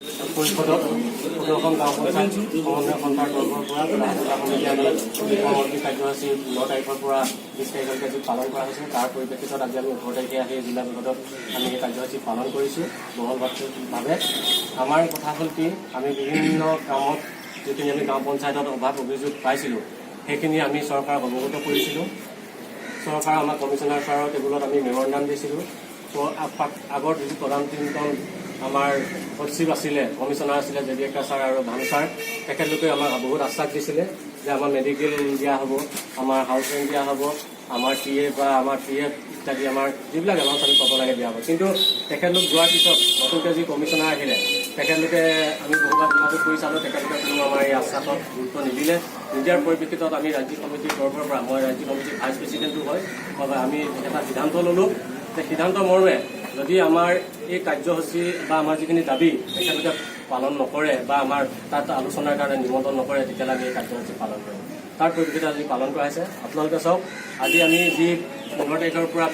পৰিষদত ১৫খন গাঁও পঞ্চায়ত সমন্বয় সন্থাৰ তৰফৰ পৰা সমিতি আমি পৰৱৰ্তী কাৰ্যসূচী ৯ তাৰিখৰ পৰা ২০ তাৰিখলৈকে যি পালন কৰা হৈছে তাৰ পৰিপ্ৰেক্ষিতত আজি আমি ১৮ তাৰিখে আহি জিলা বিভাগত আমি এই কাৰ্যসূচী পালন কৰিছোঁ বহলভাৱে। আমাৰ কথা হ'ল কি, আমি বিভিন্ন কামত যিখিনি আমি গাঁও পঞ্চায়তত অভাৱ অভিযোগ পাইছিলোঁ সেইখিনি আমি চৰকাৰক অৱগত কৰিছিলোঁ। চৰকাৰে আমাক কমিশ্যনাৰ ছাৰৰ টেবুলত আমি মেমৰেণ্ডাম দিছিলোঁ। আগৰ যিটো প্ৰধান তিনিজন আমাৰ সচিব আছিলে, কমিশ্যনাৰ আছিলে জেডিয়েকা ছাৰ আৰু ভানু ছাৰ, তেখেতলোকে আমাক বহুত আশ্বাস দিছিলে যে আমাৰ মেডিকেল দিয়া হ'ব, আমাৰ হাউচ ৰেণ্ট দিয়া হ'ব, আমাৰ TF বা আমাৰ TF ইত্যাদি আমাৰ যিবিলাক এলাউন্স আমি পাব লাগে দিয়া হ'ব। কিন্তু তেখেতলোক যোৱাৰ পিছত নতুনকৈ যি কমিশ্যনাৰ আহিলে তেখেতলোকে আমি বহুবাৰ যোগাযোগ কৰি চালোঁ, তেখেতলোকে কোনো আমাৰ এই আশ্বাসত গুৰুত্ব নিদিলে। নিদিয়াৰ পৰিপ্ৰেক্ষিতত আমি ৰাজ্যিক সমিতিৰ তৰফৰ পৰা, মই ৰাজ্যিক সমিতিৰ ভাইচ প্ৰেচিডেণ্টো হয়, আমি এটা সিদ্ধান্ত ল'লোঁ যে সিদ্ধান্ত মৰ্মে যদি আমাৰ এই কাৰ্যসূচী বা আমাৰ যিখিনি দাবী তেখেতলোকে পালন নকৰে বা আমাৰ তাত আলোচনাৰ কাৰণে নিমন্ত্ৰণ নকৰে, তেতিয়াহ'লে আমি এই কাৰ্যসূচী পালন কৰিম। তাৰ পৰিপ্ৰেক্ষিতত আজি পালন কৰা হৈছে। আপোনালোকে চাওক, আজি আমি যি ১৫ তাৰিখৰ পৰা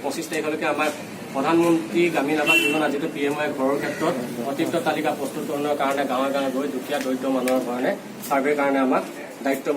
২৫ তাৰিখলৈকে আমাৰ প্ৰধানমন্ত্ৰী গ্ৰামীণ আৱাস যোজনা যিটো PMI ঘৰৰ ক্ষেত্ৰত অতিৰিক্ত তালিকা প্ৰস্তুতকৰণৰ কাৰণে গাঁৱে গাঁৱে গৈ দুখীয়া দৰিদ্ৰ মানুহৰ কাৰণে ছাৰ্ভেৰ কাৰণে আমাক দায়িত্ব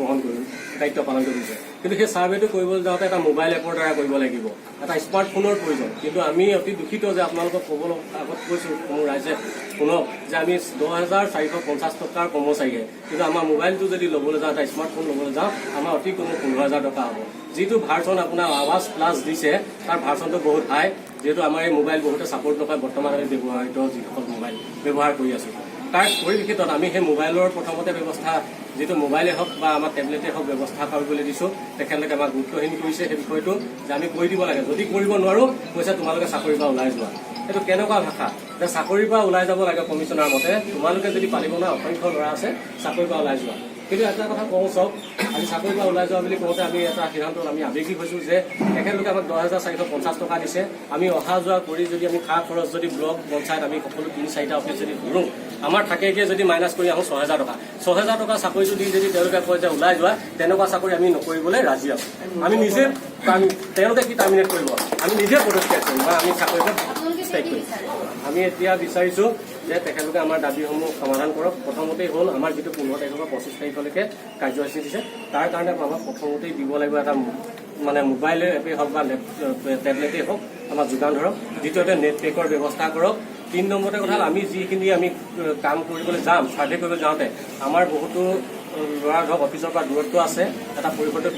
পালন কৰিছে। কিন্তু সেই ছাৰ্ভেটো কৰিবলৈ যাওঁতে এটা মোবাইল এপৰ দ্বাৰা কৰিব লাগিব, এটা স্মাৰ্টফোনৰ প্ৰয়োজন। কিন্তু আমি অতি দুখিত যে আপোনালোকক ক'বলৈ আগত কৈছোঁ, কোনো ৰাইজে শুনক যে আমি ১০,৪৫০ টকাৰ কৰ্মচাৰীহে, কিন্তু আমাৰ মোবাইলটো যদি ল'বলৈ যাওঁ, এটা স্মাৰ্টফোন ল'বলৈ যাওঁ, আমাৰ অতি কোনো ১৫,০০০ টকা হ'ব। যিটো ভাৰ্চন আপোনাৰ আৱাজ প্লাছ দিছে তাৰ ভাৰ্চনটো বহুত হাই, যিহেতু আমাৰ এই মোবাইল বহুতে ছাপোৰ্ট নকৰে। বৰ্তমান আমি ব্যৱহৃত যিসকল মোবাইল ব্যৱহাৰ কৰি আছোঁ, তাৰ পৰিপ্ৰেক্ষিতত আমি সেই মোবাইলৰ প্ৰথমতে ব্যৱস্থা, যিটো মোবাইলে হওক বা আমাৰ টেবলেটেই হওক ব্যৱস্থা কৰিবলৈ দিছোঁ। তেখেতলোকে আমাক গুৰুত্বহীন কৰিছে সেই বিষয়টো, যে আমি কৰি দিব লাগে, যদি কৰিব নোৱাৰোঁ কৈছে তোমালোকে চাকৰিৰ পৰা ওলাই যোৱা। এইটো কেনেকুৱা ভাষা যে চাকৰিৰ পৰা ওলাই যাব লাগে কমিশ্যনাৰ মতে, তোমালোকে যদি পালিব নোৱাৰা, অসংখ্য ল'ৰা আছে, চাকৰিৰ পৰা ওলাই যোৱা। কিন্তু এটা কথা কওঁ চাওক, আজি চাকৰিৰ পৰা ওলাই যোৱা বুলি কওঁতে আমি এটা সিদ্ধান্তত আমি আৱেগিক হৈছোঁ যে তেখেতলোকে আমাক ১০,৪৫০ টকা দিছে। আমি অহা যোৱা কৰি যদি আমি খা খৰচ যদি ব্লক পঞ্চায়ত আমি সকলো ৩-৪টা অফিচ যদি ঘূৰোঁ, আমাৰ থাকেগৈ যদি মাইনাছ কৰি আহোঁ ৬,০০০ টকা। ৬,০০০ টকা চাকৰিটো দি যদি তেওঁলোকে কয় যে ওলাই যোৱা, তেনেকুৱা চাকৰি আমি নকৰিবলৈ ৰাজি আছোঁ। আমি নিজে, তেওঁলোকে কি টাৰ্মিনেট কৰিব, আমি নিজে পদক্ষেপ কৰিম বা আমি চাকৰিটো ষ্ট্ৰাইক কৰিম। আমি এতিয়া বিচাৰিছোঁ যে তেখেতলোকে আমাৰ দাবীসমূহ সমাধান কৰক। প্ৰথমতেই হ'ল আমাৰ যিটো ১৫ তাৰিখৰ পৰা ২৫ তাৰিখলৈকে কাৰ্যসূচী দিছে, তাৰ কাৰণে আমাক প্ৰথমতেই দিব লাগিব এটা মানে মোবাইলে এপেই হওক বা টেবলেটেই হওক আমাক যোগান ধৰক। দ্বিতীয়তে নেট পেকৰ ব্যৱস্থা কৰক। ৩ নম্বৰতে কথা হ'ল আমি যিখিনি আমি কাম কৰিবলৈ যাম, ছাৰ্ভে কৰিবলৈ যাওঁতে আমাৰ বহুতো ল'ৰা ধৰক অফিচৰ পৰা দূৰত্ব আছে, এটা পৰিৱৰ্তন